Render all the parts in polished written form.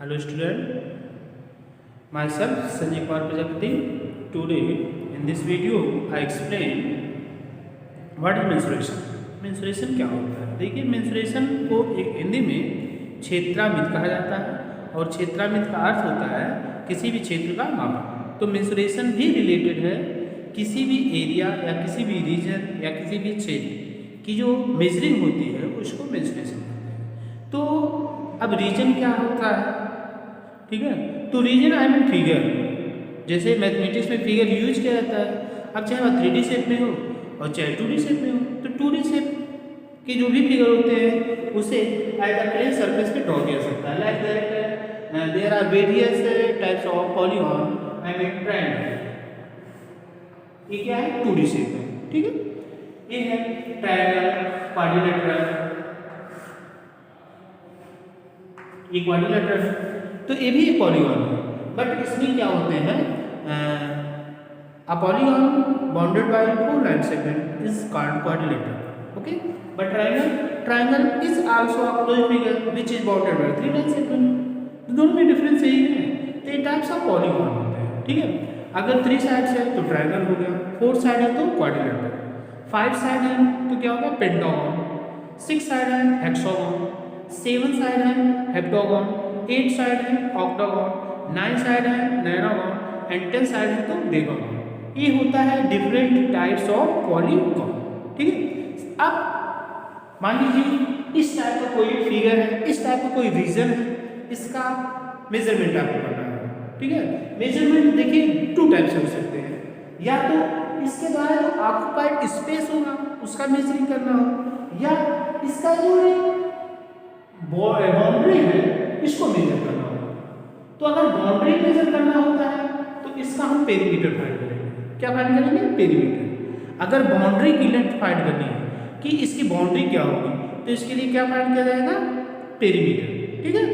Hello student, myself Sanjay Kumar Prajapati. Today in this video I explain what is menstruation. Menstruation क्या होता है? देखिए menstruation को एक हिंदी में क्षेत्रामित कहा जाता है और क्षेत्रामित का अर्थ होता है किसी भी क्षेत्र का मापन। तो menstruation भी रिलेटेड है किसी भी एरिया या किसी भी रीजन या किसी भी क्षेत्र की जो मेजरिंग होती है उसको menstruation कहते हैं। तो अब रीजन क्या होता है, ठीक है? तो रीजन आई मीन फिगर, जैसे मैथमेटिक्स में फिगर यूज किया जाता है। अब चाहे वह 3D शेप में हो और चाहे 2D शेप में हो, तो 2D शेप के जो भी फिगर होते हैं उसे एट अ प्लेन सरफेस पे ड्रॉ किया सकता है। Like that there are various types of polygon I mean triangle. ये क्या है? 2D शेप है, ठीक है? ये है ट्रायंगल, क्वाड्रिलेटरल, ये क्वाड्रिलेटरल, तो ये भी पॉलीगॉन है। बट इसमें क्या होते हैं, a polygon bounded by 4 line segment is called quadrilateral, okay? But triangle is also a closed figure which is bounded by 3 line segment. दोनों में डिफरेंस यही है, तो ये टाइप्स ऑफ पॉलीगॉन होते हैं, ठीक है? अगर 3 साइड्स है तो ट्रायंगल हो गया, 4 साइड है तो क्वाड्रिलेटरल, 5 साइड है तो क्या होगा? पेंटागन, 6 साइड है हेक्सागन, 7 साइड है हेप्टागन, 8 साइड है ऑक्टागन, 9 साइड है नाइनागन एंड 10 साइड है तो डेकागन। ये होता है डिफरेंट टाइप्स ऑफ पॉलीगॉन, ठीक है? अब मान लीजिए इस टाइप का कोई फिगर है, इस टाइप का कोई रीजन है, इसका मेजरमेंट आपको करना है, ठीक है? मेजरमेंट देखिए 2 टाइप से हो सकते हैं, या तो इसके द्वारा जो ऑक्युपाइड स्पेस होगा उसका मेजरिंग करना हो, या इसका जो बाउंड्री है इसको मेजर करना होगा। तो अगर बाउंड्री मेजर करना होता है तो इसका हम पेरीमीटर फाइंड करेंगे। क्या फाइंड करेंगे? पेरीमीटर। अगर बाउंड्री की लेंथ फाइंड करनी है कि इसकी बाउंड्री क्या होगी तो इसके लिए क्या फाइंड किया जाएगा? पेरीमीटर, ठीक है?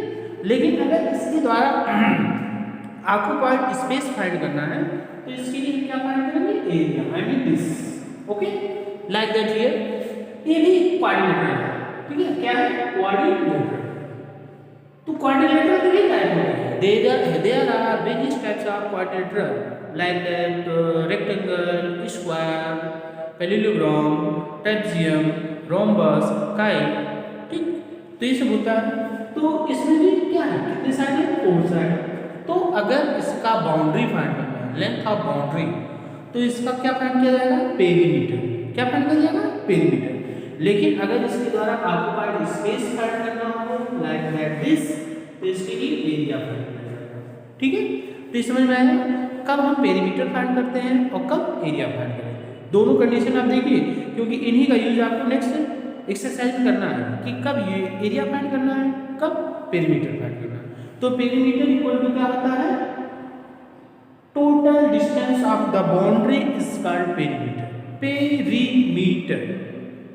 लेकिन अगर इसके द्वारा ऑक्युपाइड स्पेस फाइंड करना है तो इसके लिए क्या फाइंड करेंगे? Area, I mean this, okay? Like that here. ये भी क्वाड्रिलेटरल है, ठीक है? क्या है? क्वाड्रिलेटरल। तो क्वाड्रिलेटरल के भी टाइप होते हैं। There are various types of quadrilateral like that rectangle, square, parallelogram, trapezium, rhombus, kite, ठीक? तो ये सब होता है। तो इसमें भी क्या है? कितने साइड है? 4 साइड। तो अगर इसका बाउंड्री फाइंड करना है, लेंथ ऑफ बाउंड्री, तो इसका क्या फाइंड किया जाएगा? पेरीमीटर। क्या फाइंड किया जाएगा? पेरीमीटर। लेकिन अगर इसके द्वारा ऑक्युपाइड स्पेस फाइंड करना हो लाइक दैट दिस, तो इसके लिए एरिया फाइंड किया जाएगा, ठीक है? तो समझ में आया कब हम पेरीमीटर फाइंड करते हैं और कब एरिया फाइंड करेंगे। दोनों कंडीशन आप देखिए, क्योंकि इन्हीं का यूज आपको नेक्स्ट एक्सरसाइज में करना है कि कब ये एरिया फाइंड करना है, कब पेरीमीटर फाइंड करना है। तो पेरीमीटर इक्वल टू क्या होता है? Total distance of the boundary is called perimeter. Perimeter,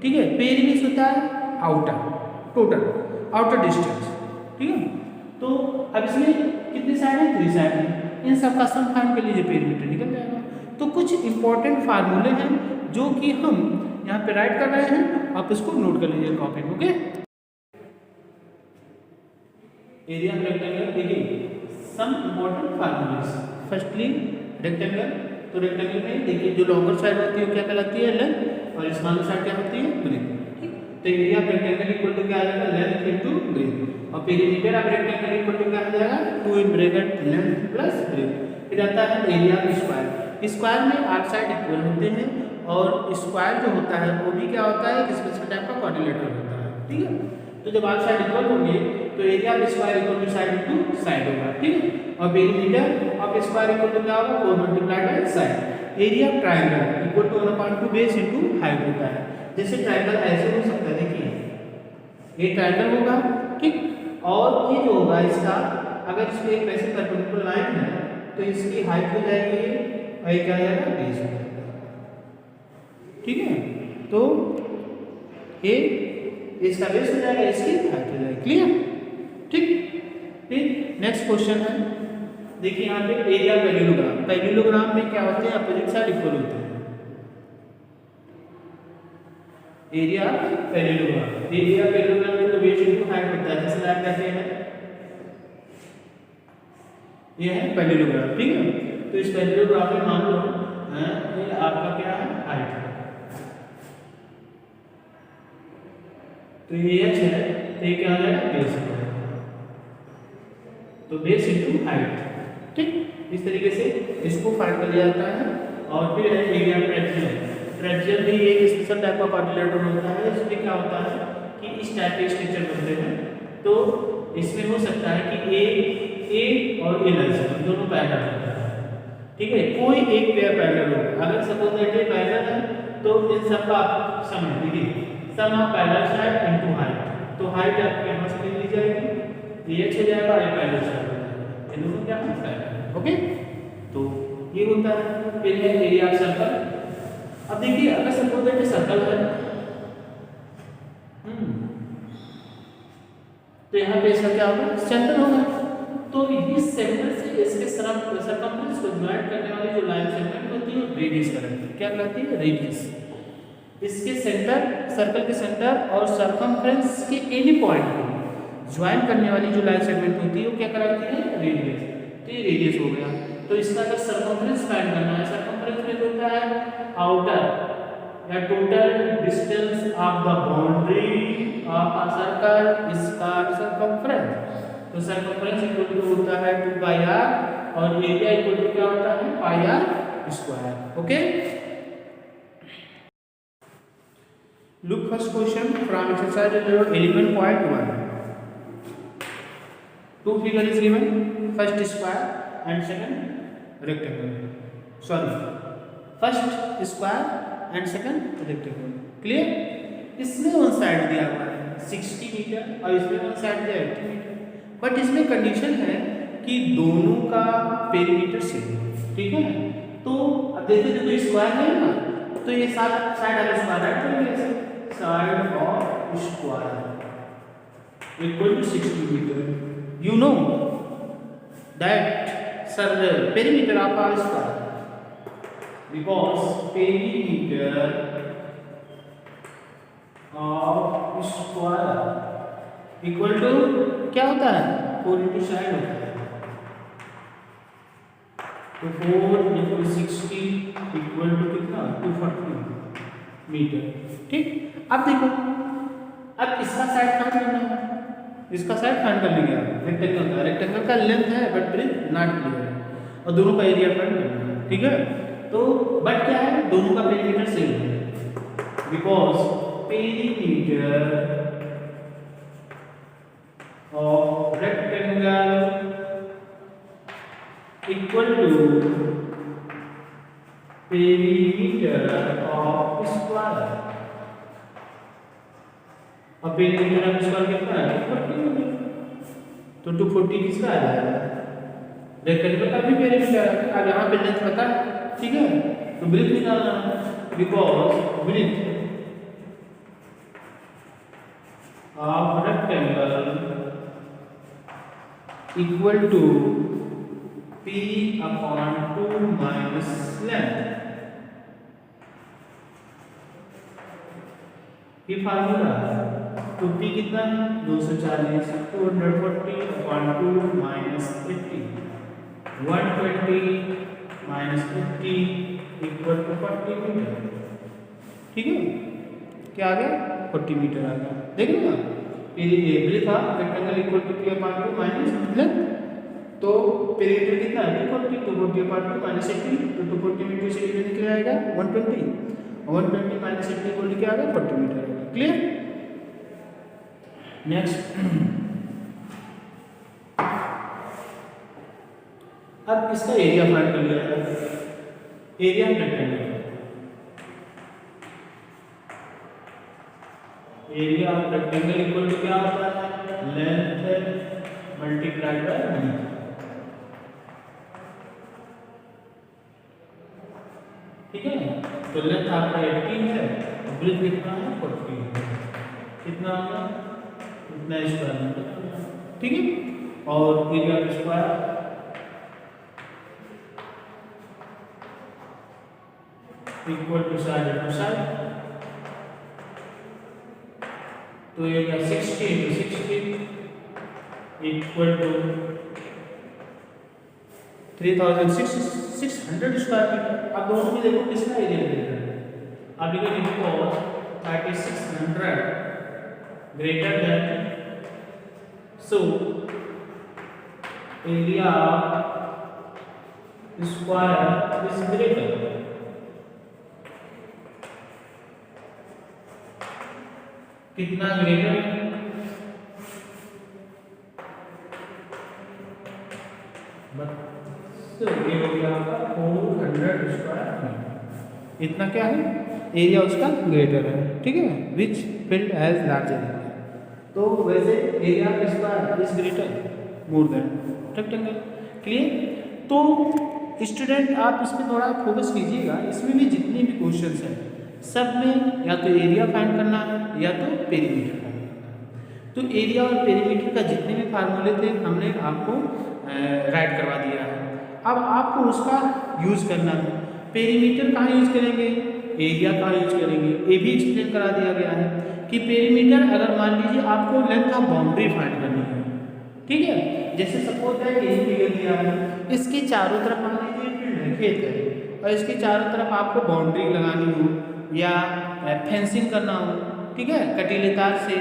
ठीक है? पेरी मीन्स होता है आउटर, टोटल आउटर डिस्टेंस, ठीक है? तो अब इसमें कितनी साइड है? 3 साइड है। इन सब का सम फाइंड कर लीजिए, पेरीमीटर निकल जाएगा। तो कुछ इंपॉर्टेंट फार्मूले हैं जो कि हम यहाँ पे राइट कर रहे हैं, आप इसको नोट कर लीजिए कॉपी में, ओके? एरिया रेक्टेंगल, देखिए some important formulas. Firstly rectangle, तो रेक्टेंगल में देखिए जो लॉन्गर साइड होती है वो क्या कहलाती है? लेंथ, और स्मॉलर साइड क्या होती है? ब्रेथ, ठीक? तो area of rectangle equal to क्या आ जाएगा? Length into breadth. और perimeter of rectangle equal to क्या आ जाएगा? 2 in bracket length plus breadth. फिर आता है एरिया ऑफ स्क्वायर। स्क्वायर में 8 साइड इक्वल होते हैं और स्क्वायर जो होता है वो भी क्या होता है? एक स्पेशल टाइप का क्वाड्रिलेटरल होता है, ठीक है? तो जब 8 साइड इक्वल होंगे तो area of square equal to side into side होगा, ठीक है? और perimeter of square equal to क्या होगा? 4 multiplied by side. Area of triangle equal to 1/2 base into height होता है। जैसे ट्रायंगल ऐसे हो सकता है, देखिए ये ट्रायंगल होगा, ठीक? और ये जो होगा इसका, अगर इसमें एक ऐसे परपेंडिकुलर लाइन है तो इसकी हाइट हो जाएगी और ये क्या जाएगा? बेस हो जाएगा, ठीक है? तो ये इसका बेस हो जाएगा, इसकी हाइट हो जाएगी, क्लियर? ठीक? फिर नेक्स्ट क्वेश्चन है, देखिए यहाँ पे एरिया पैरेललोग्राम। पैरेललोग्राम में क्या होते हैं? अपोजिट साइड इक्वल होते हैं। एरिया पैरेललोग्राम, एरिया पैरेललोग्राम में तो बेस इनटू हाइट होता है, जैसे लाइक कहते हैं ये है पैरेललोग्राफ, ठीक है। तो इस पैरेललोग्राफ में मान लो ये आपका क्या है, हाइट है, तो ये h है, तो ये क्या हो जाएगा, बेस हो जाएगा, तो बेस इंटू हाइट, ठीक। इस तरीके से इसको फाइंड कर लिया जाता है। और फिर है एरिया ट्रेपेजियम। ट्रेपेजियम भी एक स्पेशल टाइप का क्वाड्रिलेटरल होता है। इसमें क्या होता है कि इस टाइप के स्ट्रक्चर बनते हैं, तो इसमें हो सकता है कि ए और ए लाइसिन दोनों पैरेलल होता है, ठीक है। कोई एक पेयर पैरेलल होगा, अगर सपोज दैट ये पैरेलल है तो इन सब का आप सम देखिए, sum of parallel side into height, तो हाइट आपके यहां से ले ली जाएगी, ये हो जाएगा, ये पैरेलल साइड हो जाएगा, ये दोनों क्या होता है, ओके। तो ये होता है। फिर है एरिया ऑफ सर्कल। अब देखिए अगर सपोज दैट सर्कल है, तो यहाँ पे इसका क्या होगा, सेंटर होगा, तो इस सेंटर से इसके सरकमफ्रेंस को ज्वाइन करने वाली जो लाइन सेगमेंट होती है रेडियस कहलाती है, क्या कहलाती है, रेडियस। इसके सेंटर, सर्कल के सेंटर और सरकमफ्रेंस के एनी पॉइंट को ज्वाइन करने वाली जो लाइन सेगमेंट होती है वो क्या कहलाती है, रेडियस। तो ये रेडियस हो गया। तो इसका अगर सरकमफ्रेंस फाइंड करना है, सरकमफ्रेंस में होता है आउटर या total distance of the boundary of a circle is called circumference. तो सरकमफ्रेंस इक्वल टू होता है 2 पाई r और एरिया इक्वल टू क्या होता है, पाई r square, okay. Look first question from exercise 11.1. Two figure is given, first square and second rectangle. Sorry, first square and second rectangle. Clear? इसमें one side दिया हुआ है 60 मीटर और इसमें वन साइड दिया 80 मीटर, बट इसमें condition है कि दोनों का पेरीमीटर सेम है, ठीक है। तो अब देखते हैं, तो स्क्वायर है ना, तो ये साइड अगर स्क्वायर है तो ये side of square equal to 60 metre. You know that sir perimeter of r square, because perimeter of square equal to क्या होता है, 4 into साइड होता है, तो 4 into 60 इक्वल टू कितना, 240 मीटर, ठीक। अब देखो, अब इसका साइड फाइंड करना है, इसका साइड फाइंड कर लिया, रेक्टेंगल का लेंथ है बट ब्रेथ नॉट क्लियर है, और दोनों का एरिया फाइंड करना है, ठीक है। तो बट क्या है, दोनों का पेरीमीटर सेम है, because perimeter of rectangle equal to perimeter of square. अब पेरीमीटर ऑफ स्क्वायर कितना है, 240, तो 240 किसका आ जाएगा, रेक्टेंगल का भी पेरीमीटर है। अब यहाँ पे लेंथ पता है, ठीक है, तो ब्रेथ निकालना है, because breadth of rectangle equal to p/2 minus length. ये फार्मूला तो p कितना है, 240, 240/2 minus 80, 120 minus 80 equal to 40 metre, ठीक है। क्या आ गया, 40 मीटर आ गया। देखिए ना, ये breadth of rectangle equal to p/2 minus length, तो पेरीमीटर कितना है, 240, 240/2 माइनस 80, तो 240 मीटर से कितना निकल आएगा, 120, 120 माइनस 80 इक्वल टू क्या आ गया, 40 मीटर। क्लियर। नेक्स्ट, अब इसका एरिया फाइंड कर लिया जाए, area rectangle, area of rectangle equal to क्या होता है, लेंथ मल्टीप्लाइड बाय विड्थ, ठीक है। तो लेंथ आपका 80 है, ब्रेथ कितना है, 40 है, कितना होगा, इतना स्क्वायर मीटर, ठीक है। और area of square equal to side into side, तो area 60 into 60 equal to 3600 square metre. अब दोनों में देखो किसका एरिया ग्रेटर है। अब लिखो because 3600 greater than, so area square is greater. कितना ग्रेटर है? तो ये हो गया आपका 400 स्क्वायर मीटर। इतना क्या है? एरिया उसका ग्रेटर है, ठीक है, which field has larger area. तो वैसे area square is greater more than rectangle. Clear? तो स्टूडेंट आप इस पर थोड़ा फोकस कीजिएगा, इसमें भी जितने भी क्वेश्चंस हैं सब में या तो एरिया फाइंड करना है या तो पेरीमीटर फाइंड करना है। तो एरिया और पेरीमीटर का जितने भी फार्मूले थे हमने आपको राइट करवा दिया है। अब आपको उसका यूज़ करना है। पेरीमीटर कहाँ यूज करेंगे, एरिया कहाँ यूज करेंगे, ये भी एक्सप्लेन करा दिया गया है कि पेरीमीटर अगर मान लीजिए आपको लेंथ ऑफ बाउंड्री फाइंड करनी है, ठीक है। जैसे सपोज है कि यही फिगर दिया है, इसके चारों तरफ मान लीजिए फील्ड है, खेत है, और इसके चारों तरफ आपको बाउंड्री लगानी हो या फेंसिंग करना हो, ठीक है, कटीले तार से,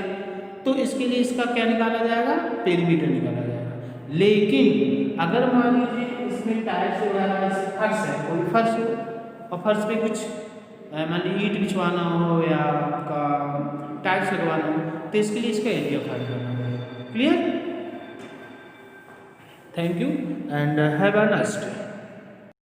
तो इसके लिए इसका क्या निकाला जाएगा? पेरीमीटर निकाला जाएगा। लेकिन अगर मान लीजिए इसमें टाइल्स वगैरह फर्श है, कोई फर्श हो और फर्श पे कुछ मान लीजिए ईंट बिछवाना हो या आपका टाइल्स लगवाना हो, तो इसके लिए इसका एरिया फाइंड करना पड़ेगा। Clear? Thank you and have a nice day.